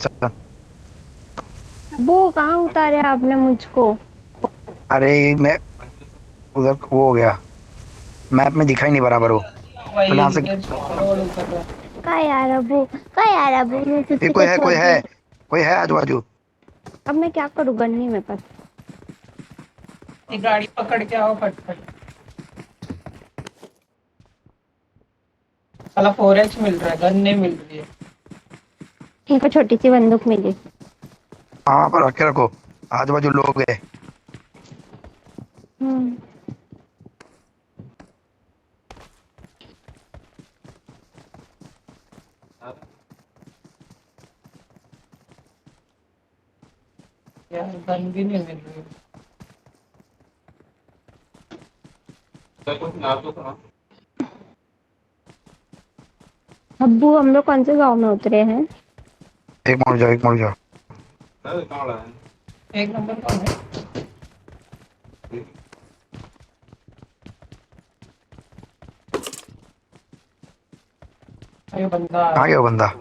चल। वो कहाँ उतारे आपने मुझको? अरे मैं उधर वो हो गया। मैप में दिखाई नहीं बराबर वो। तो वही यहाँ से ये रोड उतर रहा है। का यार अबू, का यार अबू, मैं ये किसी कोई को है छोड़ कोई है के। कोई है आजू बाजू। अब मैं क्या करूँ, गन नहीं मेरे पास। ये गाड़ी पकड़ के आओ फटफट। साला 4H मिल रहा है, गन नहीं मिल रही है। एक छोटी सी बंदूक मिली। वहां पर रख के रखो। आजू बाजू लोग है। हम्म। यार गन भी नहीं मिल रही। अब्बू, हम लोग कौन से गांव में उतरे हैं? एक मोड़ जाओ एक मोड़ जाओ। एक नंबर कौन है? अरे बंदा आ कहाँ रहा गया है। वो बंदा।